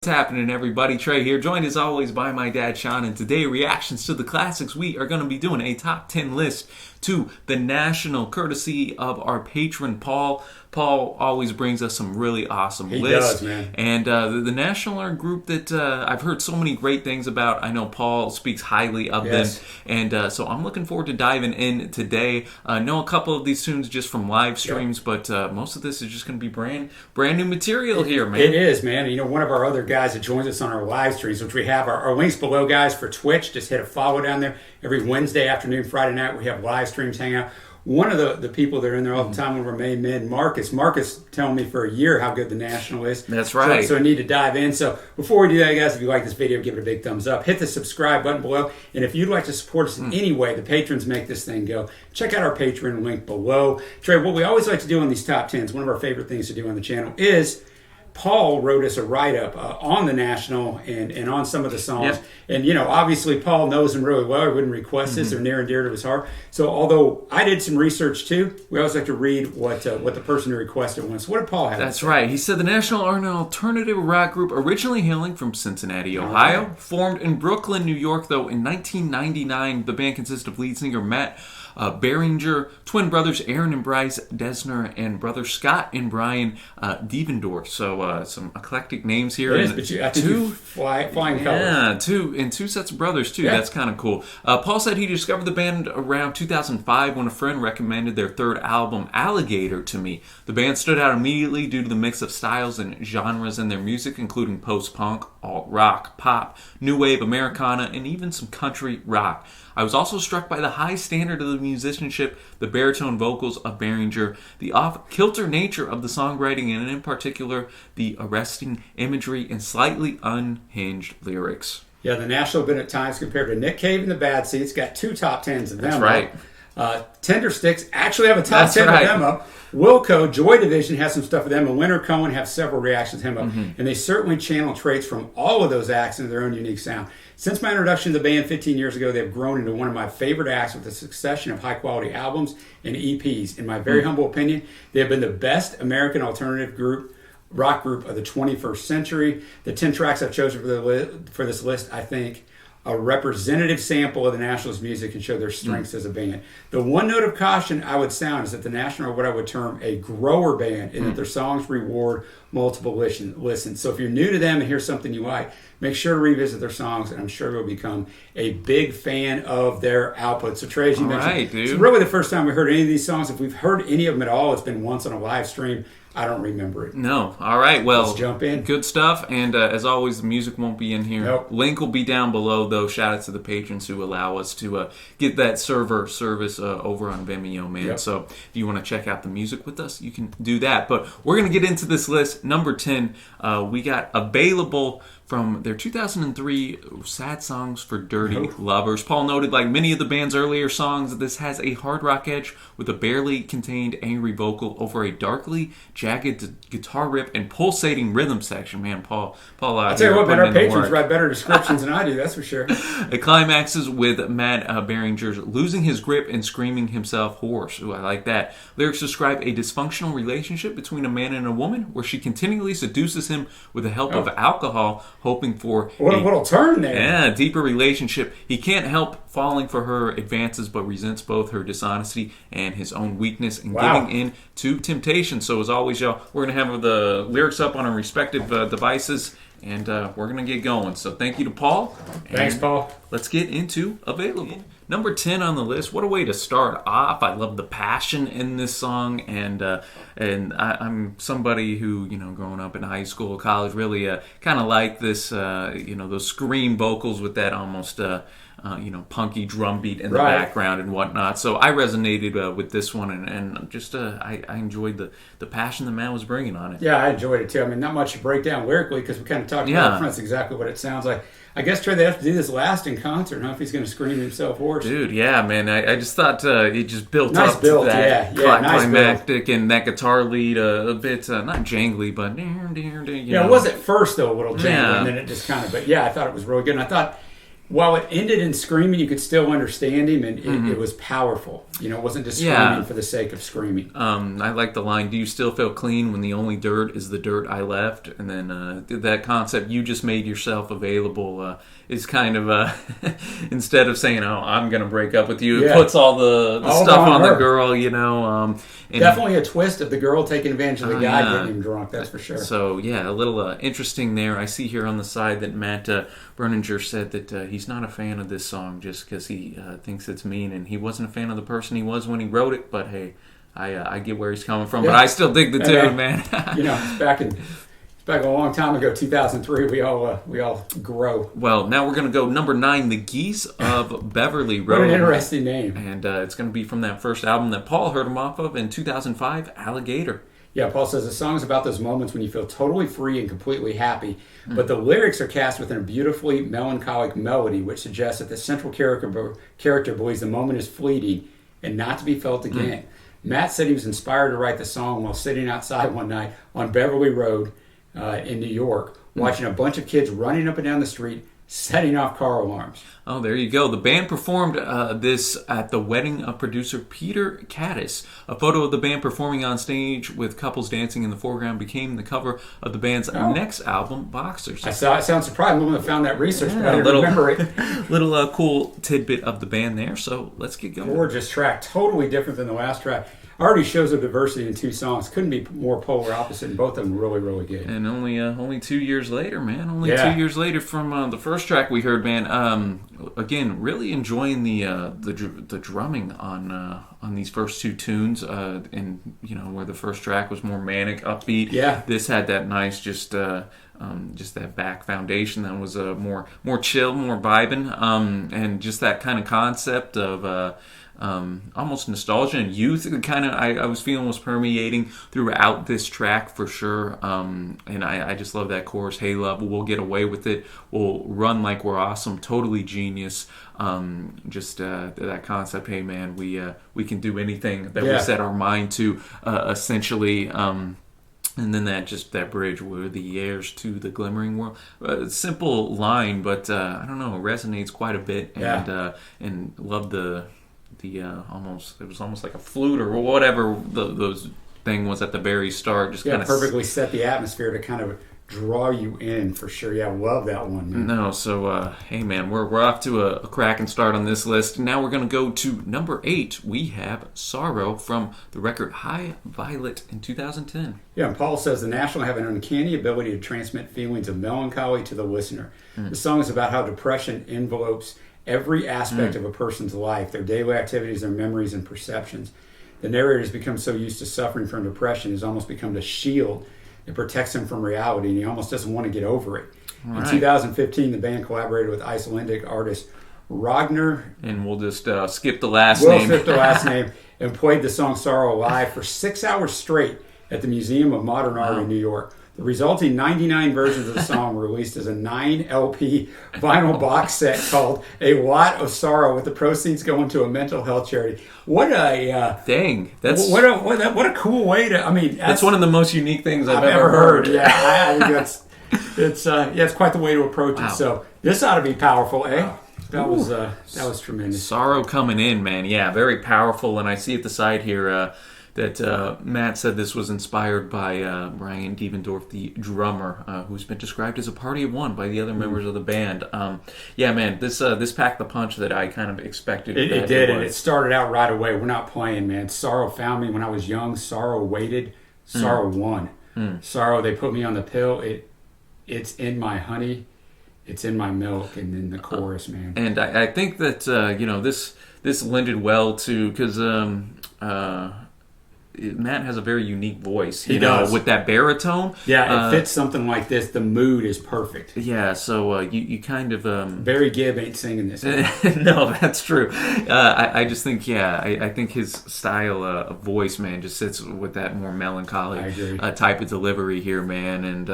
What's happening, everybody? Trey here, joined as always by my dad Sean, and today reactions to the classics. We are going to be doing a top 10 list to the National, courtesy of our patron Paul. Paul always brings us some really awesome lists. He does, man. And the National are a group that I've heard so many great things about. I know Paul speaks highly of them, and so I'm looking forward to diving in today. I know a couple of these tunes just from live streams, but most of this is just going to be brand new material here, man. It is, man. You know, one of our other guys that joins us on our live streams, which we have our links below, guys, for Twitch. Just hit a follow down there. Every Wednesday afternoon, Friday night, we have live streams hang out. One of the people that are in there all the time, one of our main men, Marcus telling me for a year how good the National is. That's right. So I need to dive in. So before we do that, guys, if you like this video, give it a big thumbs up. Hit the subscribe button below. And if you'd like to support us in any way, the patrons make this thing go. Check out our Patreon link below. Trey, what we always like to do on these top 10s, one of our favorite things to do on the channel is Paul wrote us a write-up on the National and on some of the songs. Yep. And, you know, obviously Paul knows them really well. He wouldn't request this. They're near and dear to his heart. So although I did some research too, we always like to read what the person who requested wants. What did Paul have? That's right. He said the National are an alternative rock group originally hailing from Cincinnati, Ohio. Right. Formed in Brooklyn, New York, though, in 1999. The band consists of lead singer Matt Beringer, twin brothers Aaron and Bryce Desner, and brothers Scott and Brian Devendorf. So some eclectic names here. It is, but I think two flying colors. Yeah, two sets of brothers too. Yeah. That's kind of cool. Paul said he discovered the band around 2005 when a friend recommended their third album, Alligator, to me. The band stood out immediately due to the mix of styles and genres in their music, including post-punk, alt-rock, pop, new wave, Americana, and even some country rock. I was also struck by the high standard of the musicianship, the baritone vocals of Beringer, the off-kilter nature of the songwriting, and in particular, the arresting imagery and slightly unhinged lyrics. Yeah, the National have been at times compared to Nick Cave and the Bad Seeds. Got two top 10s of them. That's right. Tender Sticks actually have a top 10 of them up. Wilco, Joy Division has some stuff with them, and Winter Cohen have several reactions to him up. And they certainly channel traits from all of those acts into their own unique sound. Since my introduction to the band 15 years ago, they've grown into one of my favorite acts with a succession of high-quality albums and EPs. In my very humble opinion, they have been the best American alternative rock group of the 21st century. The 10 tracks I've chosen for this list, I think, a representative sample of the National's music and show their strengths as a band. The one note of caution I would sound is that the National are what I would term a grower band, in that their songs reward multiple listens. So if you're new to them and hear something you like, make sure to revisit their songs, and I'm sure you'll become a big fan of their output. So Trey, as you mentioned, it's really the first time we heard any of these songs. If we've heard any of them at all, it's been once on a live stream. I don't remember it. No. All right. Well, let's jump in. Good stuff. And as always, the music won't be in here. Nope. Link will be down below, though. Shout out to the patrons who allow us to get that server service over on Vimeo, man. Yep. So if you want to check out the music with us, you can do that. But we're going to get into this list. Number 10, we got Available from their 2003 Sad Songs for Dirty Lovers. Paul noted, like many of the band's earlier songs, this has a hard rock edge with a barely contained angry vocal over a darkly jagged guitar riff and pulsating rhythm section. Man, Paul, I'll tell you what, man, our patrons write better descriptions than I do, that's for sure. It climaxes with Matt Beringer losing his grip and screaming himself hoarse. Ooh, I like that. Lyrics describe a dysfunctional relationship between a man and a woman where she continually seduces him with the help of alcohol, hoping for a little turn there. Yeah, deeper relationship. He can't help falling for her advances, but resents both her dishonesty and his own weakness and giving in to temptation. So as always, y'all, we're going to have the lyrics up on our respective devices, and we're going to get going. So thank you to Paul. Thanks, Paul. Let's get into Available. Number 10 on the list. What a way to start off. I love the passion in this song, and I'm somebody who, you know, growing up in high school, college, really kind of like this, those scream vocals with that almost, punky drum beat in the background and whatnot. So I resonated with this one, and just I enjoyed the passion the man was bringing on it. Yeah, I enjoyed it too. I mean, not much to break down lyrically because we kind of talked about up front. That's exactly what it sounds like. I guess, Trey, they have to do this last in concert, huh? If he's going to scream himself hoarse. Dude, yeah, man. I just thought it just built nice up build, to that climactic build. And that guitar lead a bit, not jangly, but it was at first, though, a little jangly, and then it just kind of, but yeah, I thought it was really good. And I thought while it ended in screaming, you could still understand him, and it was powerful. You know, it wasn't just screaming for the sake of screaming. I like the line, "Do you still feel clean when the only dirt is the dirt I left?" And then that concept, "you just made yourself available," is kind of, instead of saying, "Oh, I'm going to break up with you," it puts all the stuff on the girl, you know. Definitely a twist of the girl taking advantage of the guy getting him drunk, that's for sure. So, yeah, a little interesting there. I see here on the side that Matt Berninger said that he's not a fan of this song just because he thinks it's mean, and he wasn't a fan of the person he was when he wrote it, but hey, I get where he's coming from, but I still dig the tune, man. You know, it's back a long time ago, 2003. We all grow. Well, now we're going to go number 9, The Geese of Beverly Road. What an interesting name. And it's going to be from that first album that Paul heard him off of in 2005, Alligator. Yeah, Paul says the song is about those moments when you feel totally free and completely happy, but the lyrics are cast within a beautifully melancholic melody, which suggests that the central character believes the moment is fleeting and not to be felt again. Matt said he was inspired to write the song while sitting outside one night on Beverly Road in New York, watching a bunch of kids running up and down the street, setting off car alarms. Oh, there you go. The band performed this at the wedding of producer Peter Caddis. A photo of the band performing on stage with couples dancing in the foreground became the cover of the band's next album, Boxers. I sound surprised. I'm the one that found that research, but I didn't remember it. Little cool tidbit of the band there, so let's get going. Gorgeous track. Totally different than the last track. Already shows a diversity in 2 songs. Couldn't be more polar opposite, and both of them really, really good. And only 2 years later, man. Only 2 years later from the first track we heard, man. Again, really enjoying the drumming on these first 2 tunes. And you know, where the first track was more manic, upbeat. Yeah. This had that nice just that back foundation that was more chill, more vibing, and just that kind of concept of. Almost nostalgia and youth kind of I was feeling was permeating throughout this track for sure, and I just love that chorus, "Hey love, we'll get away with it, we'll run like we're awesome, totally genius." Just that concept, hey man, we can do anything that we set our mind to, essentially. And then that bridge, "where the heirs to the glimmering world." Simple line, but I don't know, it resonates quite a bit, and love the it was almost like a flute or whatever those thing was at the very start. Just kind of perfectly set the atmosphere to kind of draw you in for sure. Yeah, I love that one, man. No, so hey man, we're off to a cracking start on this list. Now we're going to go to number 8. We have "Sorrow" from the record High Violet in 2010. Yeah, and Paul says the National have an uncanny ability to transmit feelings of melancholy to the listener. The song is about how depression envelopes every aspect of a person's life, their daily activities, their memories, and perceptions. The narrator has become so used to suffering from depression, has almost become the shield that protects him from reality, and he almost doesn't want to get over it. In 2015, the band collaborated with Icelandic artist Ragnar. And we'll just skip the last name. We'll skip the last name, and played the song "Sorrow" live for 6 hours straight at the Museum of Modern Art in New York. The resulting 99 versions of the song were released as a 9 LP vinyl box set called "A Lot of Sorrow," with the proceeds going to a mental health charity. What a dang! That's what a cool way to. I mean, that's one of the most unique things I've ever heard. Yeah, I think it's quite the way to approach it. So this ought to be powerful, eh? Wow. That was tremendous. "Sorrow" coming in, man. Yeah, very powerful. And I see at the side here. That Matt said this was inspired by Brian Devendorf, the drummer, who's been described as a party of one by the other members of the band. Yeah, man, this packed the punch that I kind of expected. It did, and it started out right away. We're not playing, man. "Sorrow" found me when I was young. "Sorrow" waited. "Sorrow" won. "Sorrow," they put me on the pill. It's in my honey. It's in my milk. And then the chorus, man. And I think that this lended well to because. Matt has a very unique voice. He does. With that baritone. Yeah, it fits something like this. The mood is perfect. Yeah, so you kind of... Barry Gibb ain't singing this. No, that's true. I just think, I think his style of voice, man, just sits with that more melancholy type of delivery here, man. And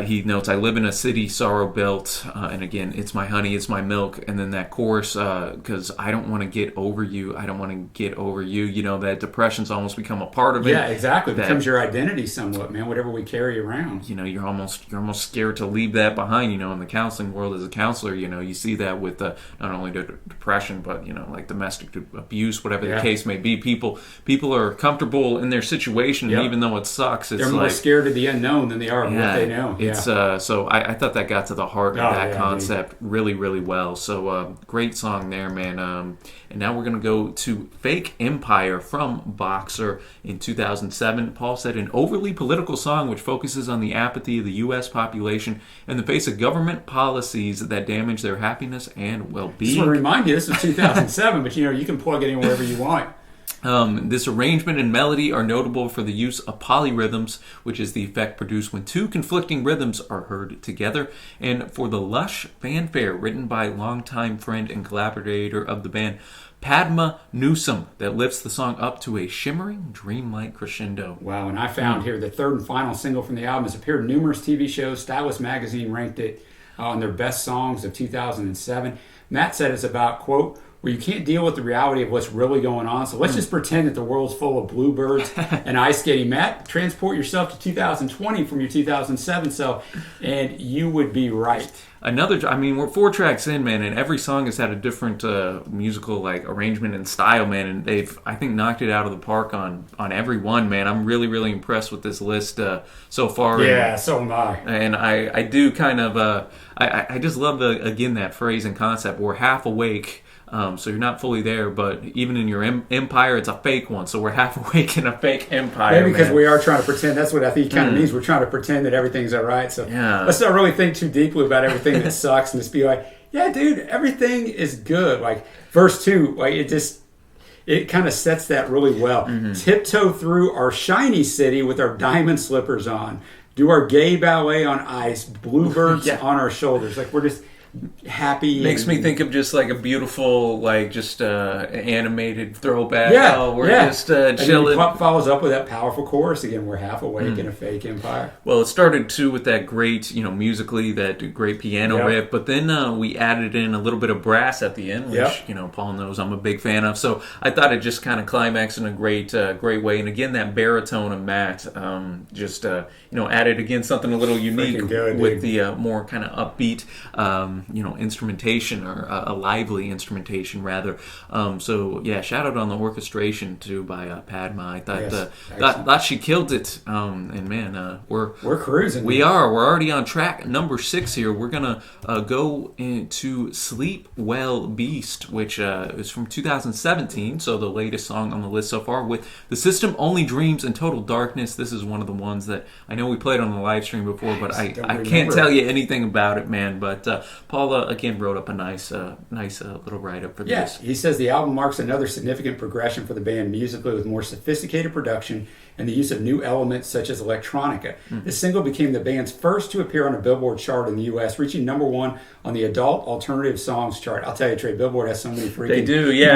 he notes, I live in a city sorrow built, and again, it's my honey, it's my milk, and then that chorus, because I don't want to get over you, I don't want to get over you, you know, that depression's almost become a part of it. Yeah, exactly. It becomes your identity somewhat, man, whatever we carry around. You know, you're almost scared to leave that behind, you know, in the counseling world as a counselor, you know, you see that with not only the depression, but, you know, like domestic abuse, whatever the case may be. People are comfortable in their situation, and even though it sucks, it's they're more scared of the unknown than they are of what they know. It's so I thought that got to the heart of that concept really, really well. So great song there, man. And now we're going to go to Fake Empire from Boxer in 2007. Paul said, an overly political song which focuses on the apathy of the U.S. population in the face of government policies that damage their happiness and well-being. Just want to remind you, this was 2007, but you know, you can plug it in wherever you want. This arrangement and melody are notable for the use of polyrhythms, which is the effect produced when two conflicting rhythms are heard together, and for the lush fanfare written by longtime friend and collaborator of the band, Padma Newsome, that lifts the song up to a shimmering, dreamlike crescendo. Wow, and I found here the third and final single from the album has appeared in numerous TV shows. Stylist Magazine ranked it on their best songs of 2007. Matt said it's about, quote, where you can't deal with the reality of what's really going on. So let's just pretend that the world's full of bluebirds and ice skating. Matt, transport yourself to 2020 from your 2007 self, and you would be right. We're 4 tracks in, man, and every song has had a different musical like arrangement and style, man, and they've, I think, knocked it out of the park on every one, man. I'm really, really impressed with this list so far. Yeah, so am I. And I do kind of, I just love, that phrase and concept, we're half awake. So you're not fully there, but even in your empire, it's a fake one. So we're half awake in a fake empire. Maybe because we are trying to pretend. That's what I think it kind of means. We're trying to pretend that everything's all right. So let's not really think too deeply about everything that sucks and just be like, yeah, dude, everything is good. Like verse 2, like it kind of sets that really well. Tiptoe through our shiny city with our diamond slippers on. Do our gay ballet on ice. Bluebirds on our shoulders. Like we're just happy. Makes me think of just like a beautiful, like just animated throwback. We're just chilling. And follows up with that powerful chorus again. We're half awake in a fake empire. Well, it started too with that great, musically, that great piano riff, but then we added in a little bit of brass at the end, which Paul knows I'm a big fan of. So I thought it just kind of climaxed in a great way. And again, that baritone of Matt added again something a little unique with the more kind of upbeat. Instrumentation, or a lively instrumentation rather. Shout out on the orchestration too by Padma. I thought she killed it. And man, we're cruising. We're already on track number 6 here. We're gonna go into Sleep Well Beast, which is from 2017. So the latest song on the list so far with The System, Only Dreams, and Total Darkness. This is one of the ones that I know we played on the live stream before, but I can't tell you anything about it, man. But Paula again wrote up a nice little write-up for this. He says the album marks another significant progression for the band musically with more sophisticated production and the use of new elements such as electronica. This single became the band's first to appear on a Billboard chart in the U.S., reaching number 1 on the Adult Alternative Songs chart. I'll tell you, Trey, Billboard has so many freaking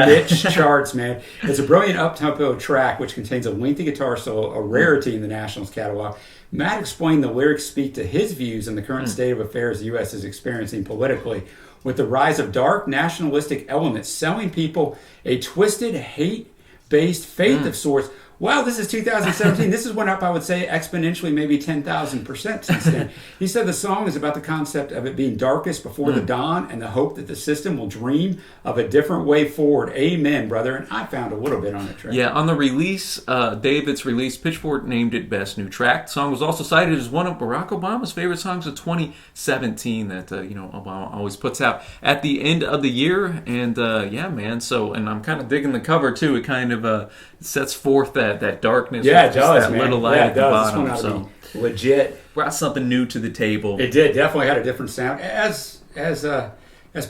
niche charts, man. It's a brilliant up-tempo track which contains a lengthy guitar solo, a rarity in the Nationals catalog. Matt explained the lyrics speak to his views on the current state of affairs the U.S. is experiencing politically, with the rise of dark nationalistic elements selling people a twisted, hate-based faith of sorts. Wow, this is 2017. This has went up, I would say, exponentially, maybe 10,000% since then. He said the song is about the concept of it being darkest before the dawn and the hope that the system will dream of a different way forward. Amen, brother. And I found a little bit on the track. Yeah, on the release, David's release, Pitchfork named it Best New Track. The song was also cited as one of Barack Obama's favorite songs of 2017 that, Obama always puts out at the end of the year. And, man, and I'm kind of digging the cover, too. It kind of sets forth that darkness. Yeah, it does, that man. little light at the bottom. This one legit. Brought something new to the table. It did. Definitely had a different sound. As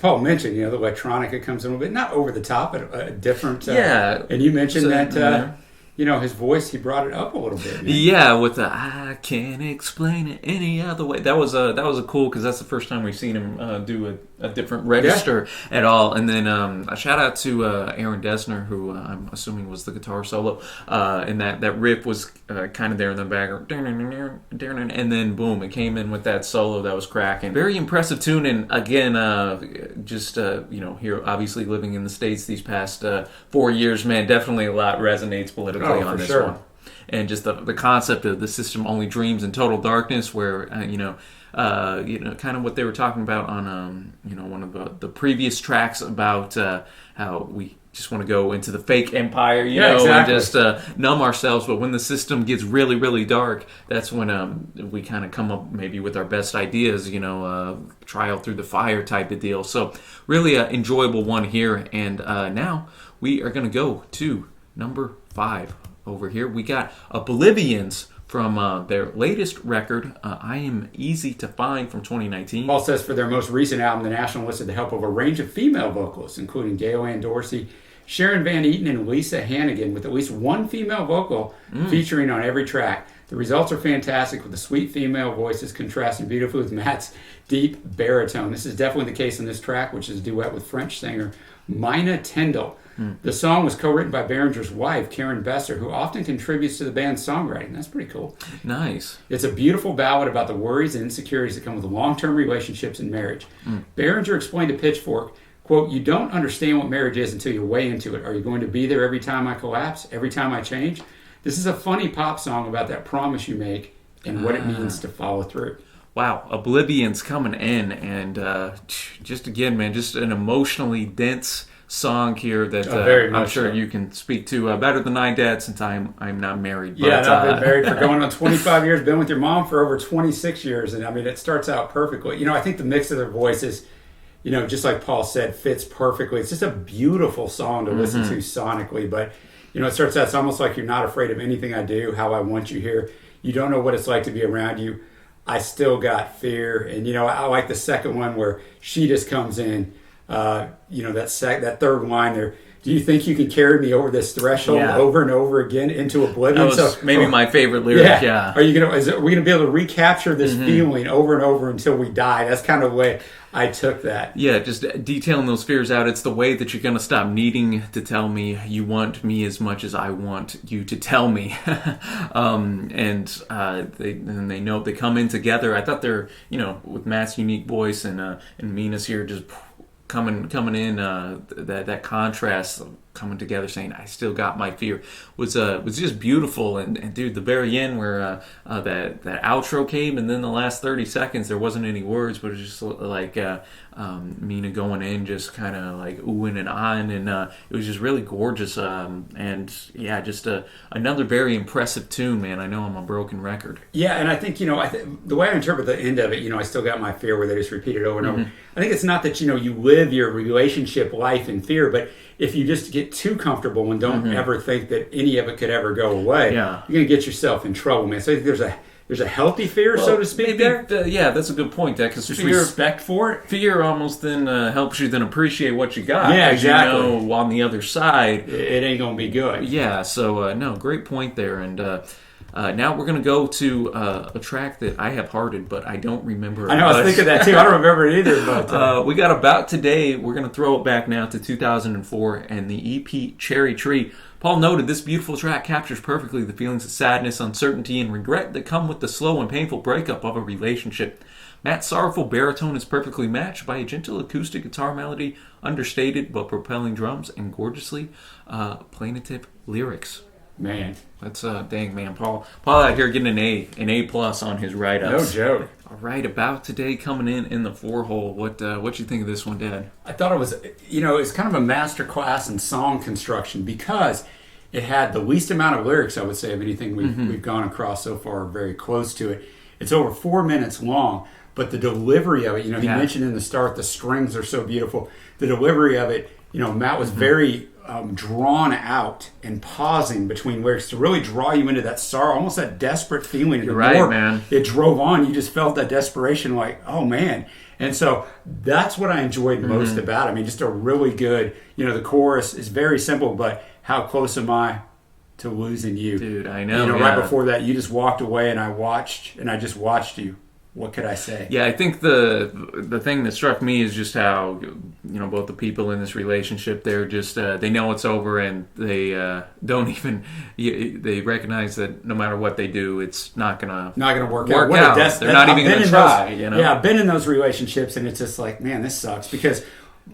Paul mentioned, the electronica comes in a little bit, not over the top, but a different. And you mentioned his voice, he brought it up a little bit. Man. Yeah, with the "I can't explain it any other way." That was a cool, because that's the first time we've seen him do a different register at all. And then a shout out to Aaron Dessner, who I'm assuming was the guitar solo, and that riff was kind of there in the background, and then boom, it came in with that solo that was cracking. Very impressive tune, and again, just here obviously living in the States these past 4 years, man, definitely a lot resonates politically on this one. And just the concept of the system only dreams in total darkness, where kind of what they were talking about on one of the previous tracks about how we just want to go into the fake empire, exactly. and just numb ourselves. But when the system gets really, really dark, that's when we kind of come up maybe with our best ideas, trial through the fire type of deal. So really enjoyable one here. And now we are going to go to number 5 over here. We got Oblivions from their latest record, I Am Easy to Find, from 2019. Paul says for their most recent album, the National listed the help of a range of female vocalists, including Gail Ann Dorsey, Sharon Van Eaton, and Lisa Hannigan, with at least one female vocal featuring on every track. The results are fantastic, with the sweet female voices contrasting beautifully with Matt's deep baritone. This is definitely the case on this track, which is a duet with French singer Mina Tindall. The song was co-written by Behringer's wife, Karen Besser, who often contributes to the band's songwriting. That's pretty cool. Nice. It's a beautiful ballad about the worries and insecurities that come with long-term relationships and marriage. Behringer explained to Pitchfork, quote, "You don't understand what marriage is until you're way into it. Are you going to be there every time I collapse, every time I change? This is a funny pop song about that promise you make and what it means to follow through." Wow, Oblivion's coming in, and just again, man, just an emotionally dense song here that I'm sure you can speak to better than I did, since I'm not married. But, I've been married for going on 25 years, been with your mom for over 26 years, and I mean, it starts out perfectly. I think the mix of their voices, just like Paul said, fits perfectly. It's just a beautiful song to listen to sonically, but, it starts out, it's almost like you're not afraid of anything I do, how I want you here. You don't know what it's like to be around you. I still got fear. And, I like the second one where she just comes in, that third line there. Do you think you can carry me over this threshold over and over again into oblivion? That was maybe my favorite lyric, yeah. Are we going to be able to recapture this feeling over and over until we die? That's kind of the way I took that. Yeah, just detailing those fears out. It's the way that you're going to stop needing to tell me you want me as much as I want you to tell me. They know they come in together. I thought they're, with Matt's unique voice and Mina's here just coming in, that contrast coming together, saying I still got my fear, was just beautiful. And dude, the very end where that outro came, and then the last 30 seconds there wasn't any words, but it was just like Mina going in, just kind of like oohing and ahhing, and it was just really gorgeous. Just another very impressive tune, man. I know I'm a broken record. Yeah, and I think the way I interpret the end of it, I still got my fear, where they just repeat it over and over. I think it's not that you live your relationship life in fear, but if you just get too comfortable and don't ever think that any of it could ever go away, you're going to get yourself in trouble, man. So I think there's a healthy fear, so to speak, there. That's a good point. Because just respect for it. Fear almost then helps you then appreciate what you got. Yeah, exactly. On the other side, it ain't going to be good. Yeah. So no, great point there. And now we're going to go to a track that I have hearted, but I don't remember. I know, I was thinking that too. I don't remember it either. But we got About Today. We're going to throw it back now to 2004 and the EP Cherry Tree. Paul noted this beautiful track captures perfectly the feelings of sadness, uncertainty, and regret that come with the slow and painful breakup of a relationship. Matt's sorrowful baritone is perfectly matched by a gentle acoustic guitar melody, understated but propelling drums, and gorgeously plaintive lyrics. Man, that's dang, man. Paul out here getting an A plus on his write-ups. No joke. All right, About Today coming in the 4-hole. What you think of this one, Dad? I thought it was, it's kind of a master class in song construction, because it had the least amount of lyrics, I would say, of anything we've gone across so far, very close to it. It's over 4 minutes long, but the delivery of it, he mentioned in the start, the strings are so beautiful. The delivery of it, Matt was very drawn out and pausing between lyrics to really draw you into that sorrow, almost that desperate feeling. You're right, man. It drove on. You just felt that desperation, like, oh man. And so that's what I enjoyed most about it. I mean, just a really good, the chorus is very simple, but how close am I to Losing You. Dude, I know. Right before that, you just walked away and I just watched you. What could I say? Yeah, I think the thing that struck me is just how, both the people in this relationship, they're just, they know it's over, and they don't even, they recognize that no matter what they do, it's not going to work out. They're not even going to try, Yeah, I've been in those relationships, and it's just like, man, this sucks. Because,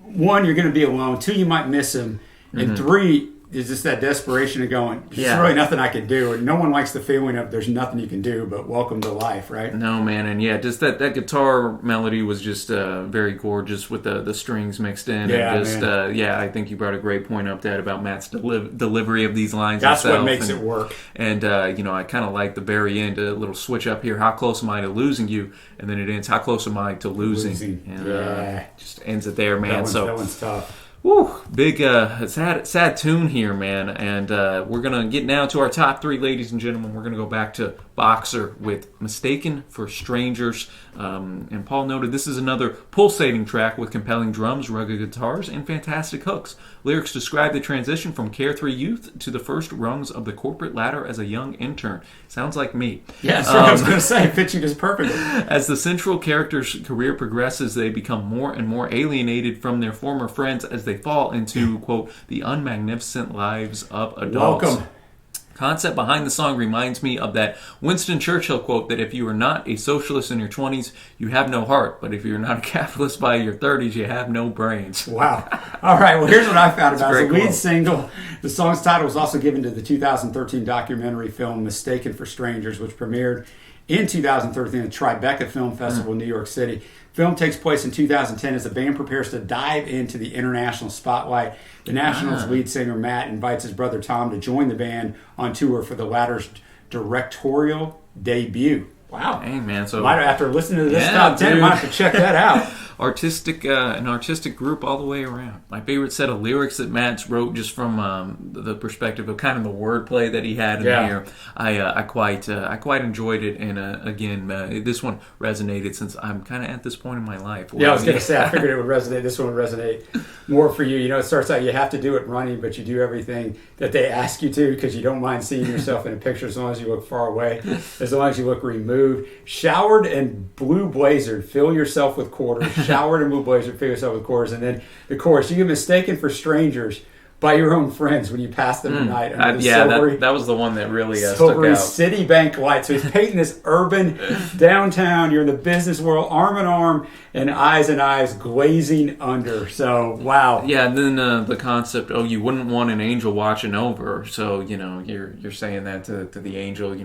one, you're going to be alone. Two, you might miss them. And three, is just that desperation of going, there's really nothing I can do. And no one likes the feeling of there's nothing you can do, but welcome to life, right? No, man. And just that guitar melody was just very gorgeous with the strings mixed in. Yeah, and just, I think you brought a great point up that about Matt's delivery of these lines. That's what makes it work. And, I kind of like the very end, a little switch up here. How close am I to losing you? And then it ends, how close am I to losing? And just ends it there, man. That one's tough. Woo, big sad tune here, man. And we're going to get now to our top three, ladies and gentlemen. We're going to go back to Boxer with Mistaken for Strangers. And Paul noted this is another pulsating track with compelling drums, rugged guitars, and fantastic hooks. Lyrics describe the transition from carefree youth to the first rungs of the corporate ladder as a young intern. Sounds like me. Yeah, that's what I was going to say. It fits you just perfectly. As the central character's career progresses, they become more and more alienated from their former friends as they fall into, quote, the unmagnificent lives of adults. Welcome. Concept behind the song reminds me of that Winston Churchill quote that if you are not a socialist in your 20s, you have no heart. But if you're not a capitalist by your 30s, you have no brains. Wow. All right. Well, here's what I found about it. The lead single, the song's title was also given to the 2013 documentary film Mistaken for Strangers, which premiered in 2013 at the Tribeca Film Festival in New York City. Film takes place in 2010 as the band prepares to dive into the international spotlight. The Nationals' lead singer Matt invites his brother Tom to join the band on tour for the latter's directorial debut. Wow. Hey, man. So after listening to this top 10, I might have to check that out. An artistic group all the way around. My favorite set of lyrics that Matt's wrote, just from the perspective of kind of the wordplay that he had in there. I quite enjoyed it, and again, this one resonated since I'm kind of at this point in my life. Yeah, I was going to say, I figured it would resonate. This one would resonate more for you. It starts out, you have to do it running, but you do everything that they ask you to because you don't mind seeing yourself in a picture as long as you look far away, as long as you look removed. Showered and blue blazered, fill yourself with quarters. Showered and blue blazer, fill yourself with quarters. And then the chorus, you get mistaken for strangers by your own friends when you pass them at night. That was the one that really stuck out. Citibank light. So he's painting this urban downtown. You're in the business world, arm in arm, and eyes glazing under. So, wow. Yeah, and then the concept, you wouldn't want an angel watching over. So, you're saying that to the angel,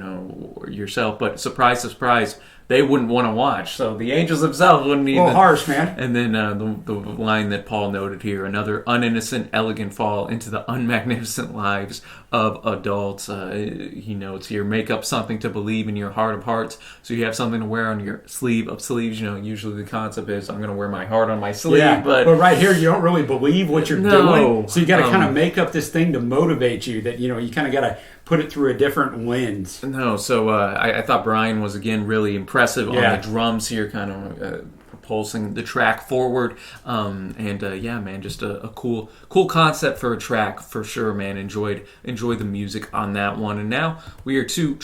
yourself. But surprise, surprise, they wouldn't want to watch. So the angels themselves wouldn't even. Well, harsh, man. And then the line that Paul noted here, another uninnocent, elegant fall into the unmagnificent lives of adults. He notes here, make up something to believe in your heart of hearts. So you have something to wear on your sleeve of sleeves. Usually the concept is I'm going to wear my heart on my sleeve. Yeah, but right here you don't really believe what you're doing. So you got to kind of make up this thing to motivate you that, you kind of got to put it through a different lens. No, so I thought Brian was, again, really impressive on the drums here, kind of propulsing the track forward. Man, just a cool concept for a track, for sure, man. Enjoyed the music on that one. And now we are to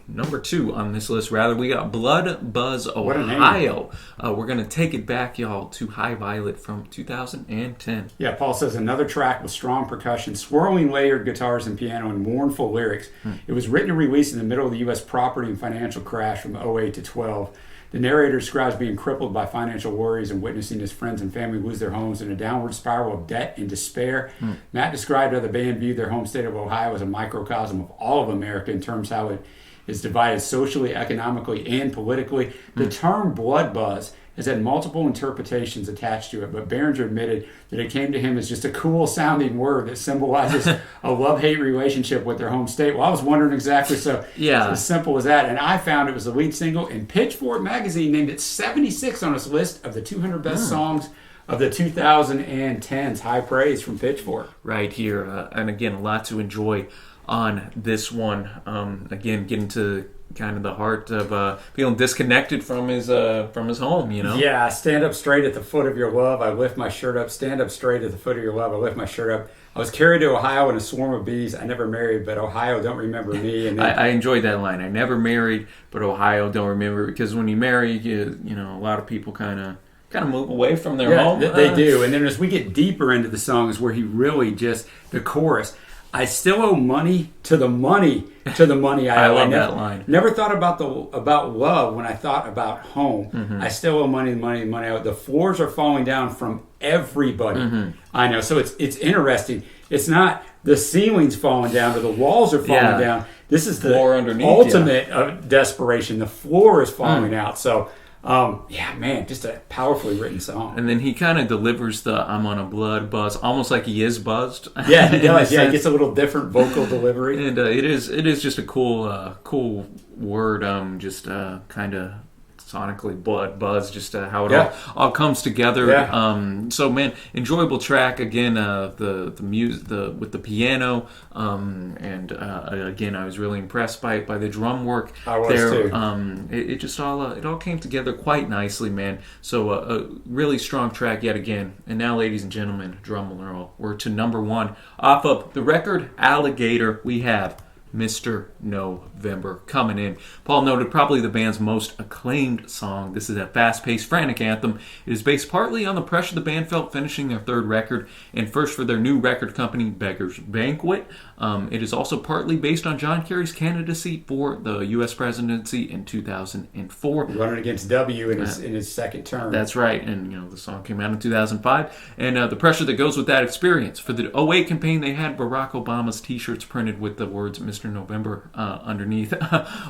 number 2 on this list, rather. We got Bloodbuzz, Ohio. We're going to take it back, y'all, to High Violet from 2010. Yeah, Paul says, another track with strong percussion, swirling layered guitars and piano, and mournful lyrics. It was written and released in the middle of the U.S. property and financial crash from 2008 to 12. The narrator describes being crippled by financial worries and witnessing his friends and family lose their homes in a downward spiral of debt and despair. Matt described how the band viewed their home state of Ohio as a microcosm of all of America in terms of how it is divided socially, economically, and politically. The term Bloodbuzz has had multiple interpretations attached to it, but Behringer admitted that it came to him as just a cool-sounding word that symbolizes a love-hate relationship with their home state. Well, I was wondering exactly, so it's as simple as that. And I found it was the lead single, and Pitchfork magazine named it 76 on its list of the 200 best songs of the 2010s. High praise from Pitchfork. Right here, and again, a lot to enjoy on this one. Again, getting to kind of the heart of feeling disconnected from his home, you know? Yeah, stand up straight at the foot of your love, I lift my shirt up. Stand up straight at the foot of your love, I lift my shirt up. I was carried to Ohio in a swarm of bees. I never married, but Ohio don't remember me. And then, I enjoyed that line. I never married, but Ohio don't remember, because when you marry, you know, a lot of people kind of move away from their home. They do. And then as we get deeper into the song is where he really just, the chorus, I still owe money to the money I owe. I love that line. Never thought about love when I thought about home. Mm-hmm. I still owe money I owe. The floors are falling down from everybody. Mm-hmm. I know. So it's interesting. It's not the ceiling's falling down or the walls are falling down. This is the ultimate of desperation. The floor is falling out. So man, just a powerfully written song. And then he kind of delivers the "I'm on a blood buzz" almost like he is buzzed. Yeah, he does. Yeah, he gets a little different vocal delivery. And it is just a cool word. Just kind of sonically blood buzz, just how it all comes together. Yeah. So man, enjoyable track again. The music, with the piano, and again, I was really impressed by the drum work. I was there. Too. It just all came together quite nicely, man. So a really strong track yet again. And now, ladies and gentlemen, drum roll, we're to number 1 off of the record Alligator. We have Mr. November coming in. Paul noted probably the band's most acclaimed song. This is a fast-paced, frantic anthem. It is based partly on the pressure the band felt finishing their third record and first for their new record company, Beggar's Banquet. It is also partly based on John Kerry's candidacy for the U.S. presidency in 2004. Running against W in his second term. That's right. And, the song came out in 2005. And the pressure that goes with that experience. For the 08 campaign, they had Barack Obama's T-shirts printed with the words Mr. November underneath.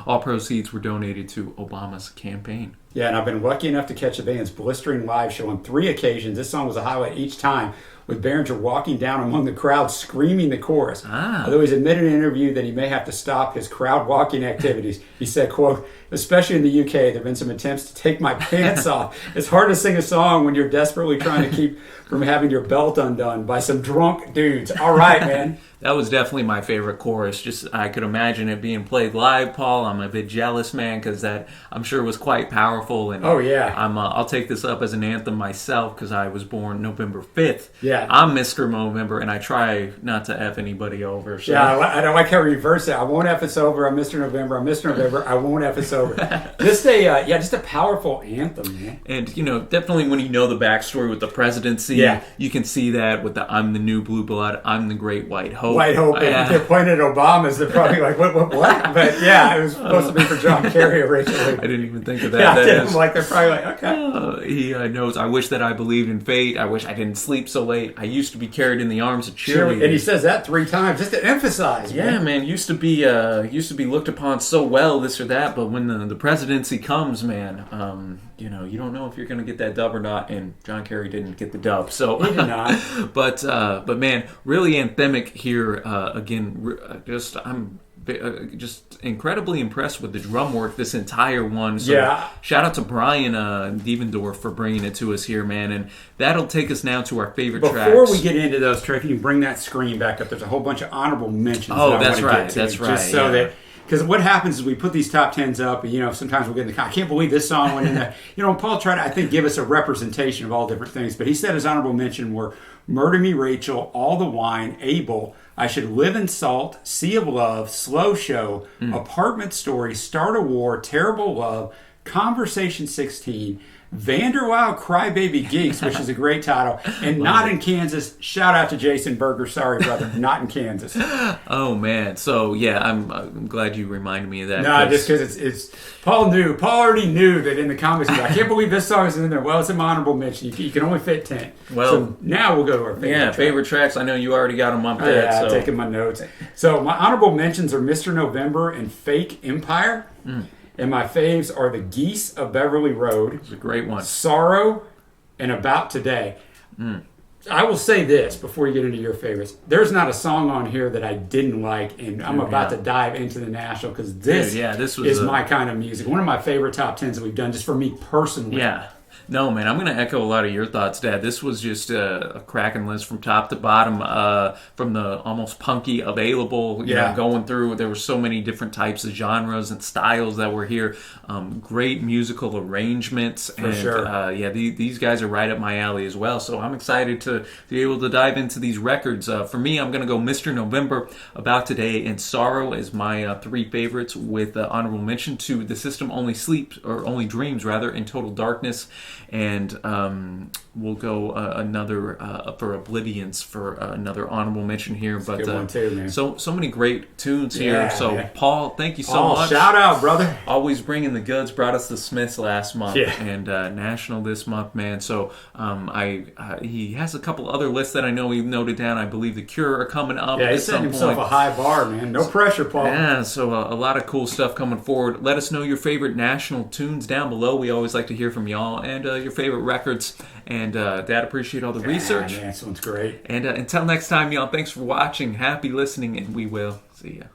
All proceeds were donated to Obama's campaign. Yeah, and I've been lucky enough to catch the band's blistering live show on 3 occasions. This song was a highlight each time, with Behringer walking down among the crowd screaming the chorus. Although he's admitted in an interview that he may have to stop his crowd walking activities. He said, quote, especially in the UK, there have been some attempts to take my pants off. It's hard to sing a song when you're desperately trying to keep from having your belt undone by some drunk dudes. All right, man. That was definitely my favorite chorus. Just I could imagine it being played live, Paul. I'm a bit jealous, man, because that I'm sure was quite powerful. And I'll take this up as an anthem myself because I was born November 5th. Yeah, I'm Mr. November, and I try not to F anybody over. So. Yeah, I don't like how you reverse it. I won't F us over. I'm Mr. November. I'm Mr. November. I won't F us over. Just a powerful anthem, man. And definitely when you know the backstory with the presidency, you can see that with the I'm the new blue blood, I'm the great white hope. White hope. If they're pointed at Obama's, they're probably like, what? But yeah, it was supposed to be for John Kerry originally. I didn't even think of that. Yeah, they're probably like, okay. He knows, I wish that I believed in fate. I wish I didn't sleep so late. I used to be carried in the arms of cheerleaders. And he says that 3 times just to emphasize. Yeah, man. Used to be looked upon so well, this or that. But when the presidency comes, man, you don't know if you're going to get that dub or not. And John Kerry didn't get the dub. So he did not. But man, really anthemic here. Again, I'm just incredibly impressed with the drum work this entire one. So shout out to Brian Devendorf for bringing it to us here, man. And that'll take us now to our favorite tracks. Before we get into those, Trey, if you can bring that screen back up, there's a whole bunch of honorable mentions. That's right. Just so that. Because what happens is we put these top 10s up, and sometimes we'll get in the I can't believe this song went in there. Paul tried to, I think, give us a representation of all different things. But he said his honorable mention were Murder Me Rachel, All the Wine, Abel, I Should Live in Salt, Sea of Love, Slow Show, Apartment Story, Start a War, Terrible Love, Conversation 16, Vanderwild Crybaby Geese, which is a great title, and Not in Kansas. Shout out to Jason Berger. Sorry, brother. Not in Kansas. Oh, man. So, yeah, I'm glad you reminded me of that. No, just because it's Paul knew. Paul already knew that in the comments. I can't believe this song is in there. Well, it's an honorable mention. You can only fit 10. Well, so now we'll go to our favorite tracks. I know you already got them up there. Yeah, taking my notes. So my honorable mentions are Mr. November and Fake Empire. And my faves are the Geese of Beverly Road. It's a great one. Sorrow and About Today. I will say this before you get into your favorites. There's not a song on here that I didn't like, and I'm about to dive into the national because this is my kind of music. One of my favorite top 10s that we've done just for me personally. Yeah. No, man, I'm going to echo a lot of your thoughts, Dad. This was just a cracking list from top to bottom, from the almost punky available, you know, going through. There were so many different types of genres and styles that were here. Great musical arrangements. For sure. These guys are right up my alley as well. So I'm excited to be able to dive into these records. For me, I'm going to go Mr. November, About Today, and Sorrow as my three favorites, with honorable mention to The System Only Sleeps, or Only Dreams, rather, in Total Darkness. And we'll go another for Oblivions for another honorable mention here. But good one too, man. So many great tunes here. So man. Paul, thank you so much. Shout out, brother. Always bringing the goods. Brought us the Smiths last month and National this month, man. So he has a couple other lists that I know he noted down. I believe The Cure are coming up. Yeah, he's setting himself a high bar, man. No pressure, Paul. Yeah, so a lot of cool stuff coming forward. Let us know your favorite national tunes down below. We always like to hear from y'all, and your favorite records. And Dad, appreciate all the research. Man, this one's great. And until next time, y'all, thanks for watching. Happy listening, and we will see ya.